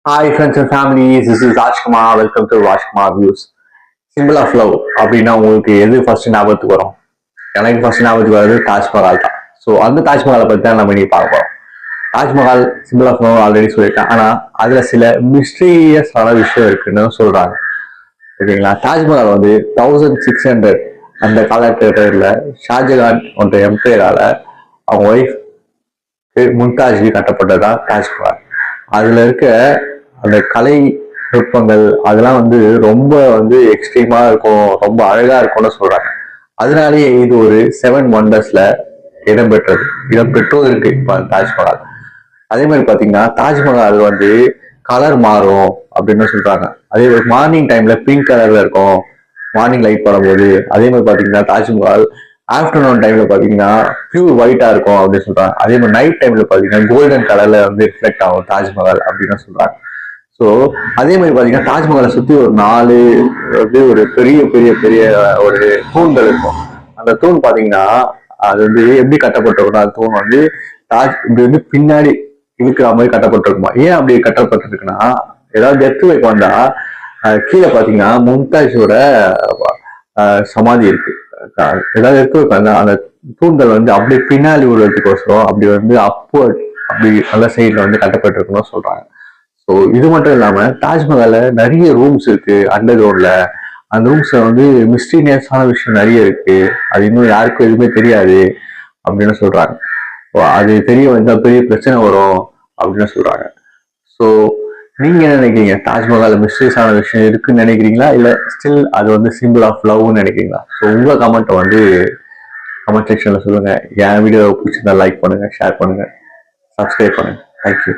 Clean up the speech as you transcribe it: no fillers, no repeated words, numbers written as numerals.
Hi friends and families, this is Rajkumar. Welcome to Rajkumar Views. Symbol of love அப்படின்னா உங்களுக்கு எது first ஞாபகத்துக்கு வரும்? எனக்கு ஃபர்ஸ்ட் ஞாபகத்துக்கு வருது தாஜ்மஹால் தான். ஸோ அந்த தாஜ்மஹாலை பற்றி தான் நம்ம இன்னைக்கு பார்க்க போகிறோம். Taj Mahal simple of love already சொல்லியிருக்கேன். ஆனால் அதில் சில மிஸ்டீரியஸான விஷயம் இருக்குன்னு சொல்கிறாங்க. ஓகேங்களா? தாஜ்மஹால் வந்து 1600 அந்த காலகட்டத்தில் ஷாஜகான் என்ற எம்பையரால அவங்க ஒய்ஃப் மும்தாஜி கட்டப்பட்டதா தாஜ்மஹால். அதுல இருக்க அந்த கலை நுட்பங்கள் அதெல்லாம் வந்து ரொம்ப எக்ஸ்ட்ரீமா இருக்கும், ரொம்ப அழகா இருக்கும்னு சொல்றாங்க. அதனாலேயே இது ஒரு 7 ஒண்டர்ஸ்ல இடம்பெற்றும் இருக்கு இப்ப தாஜ்மஹால். அதே மாதிரி பாத்தீங்கன்னா தாஜ்மஹால் வந்து கலர் மாறும் அப்படின்னு சொல்றாங்க. அதே மாதிரி மார்னிங் டைம்ல பிங்க் கலர்ல இருக்கும், மார்னிங் லைட் வரும்போது. அதே மாதிரி பாத்தீங்கன்னா தாஜ்மஹால் ஆஃப்டர்நூன் டைம்ல பாத்தீங்கன்னா பியூர் ஒயிட்டா இருக்கும் அப்படின்னு சொல்றாங்க. அதே மாதிரி நைட் டைம்ல பாத்தீங்கன்னா கோல்டன் கலர்ல ரிஃப்ளெக்ட் ஆகும் தாஜ்மஹால் அப்படின்னு சொல்றாங்க. ஸோ அதே மாதிரி பாத்தீங்கன்னா தாஜ்மஹாலை சுத்தி ஒரு 4 ஒரு பெரிய பெரிய பெரிய ஒரு தூண்கள் இருக்கும். அந்த தூண் பாத்தீங்கன்னா அது எப்படி கட்டப்பட்டிருக்கும், அந்த தூண் இப்படி பின்னாடி இழுக்கிற மாதிரி கட்டப்பட்டிருக்குமா. ஏன் அப்படி கட்டப்பட்டிருக்குன்னா, ஏதாவது டெத் வைக்க வந்தா கீழே பாத்தீங்கன்னா மும்தாஜோட சமாதி இருக்கு. ஏதாவது எடுத்து வைப்பாங்க, அந்த தூண்கள் அப்படியே பின்னாடி விடுறதுக்கோசரம் அப்படி அப்போர்ட் அப்படி நல்ல சைட்ல கட்டப்பட்டிருக்கணும்னு சொல்றாங்க. ஸோ இது மட்டும் இல்லாம தாஜ்மஹால்ல நிறைய ரூம்ஸ் இருக்கு அண்டர் கிரவுண்ட்ல. அந்த ரூம்ஸ்ல மிஸ்டீரியஸான விஷயம் நிறைய இருக்கு. அது இன்னும் யாருக்கும் எதுவுமே தெரியாது அப்படின்னு சொல்றாங்க. அது தெரிய வந்தா பெரிய பிரச்சனை வரும் அப்படின்னு சொல்றாங்க. ஸோ நீங்க என்ன நினைக்கிறீங்க? தாஜ்மஹால் மிஸ்டீரியஸான விஷயம் இருக்குன்னு நினைக்கிறீங்களா, இல்ல ஸ்டில் அது சிம்பிள் ஆஃப் லவ்னு நினைக்கிறீங்களா? ஸோ உங்க கமெண்ட் கமெண்ட் செக்ஷன்ல சொல்லுங்க. என் வீடியோ பிடிச்சிருந்தா லைக் பண்ணுங்க, ஷேர் பண்ணுங்க, சப்ஸ்கிரைப் பண்ணுங்க. தேங்க்யூ.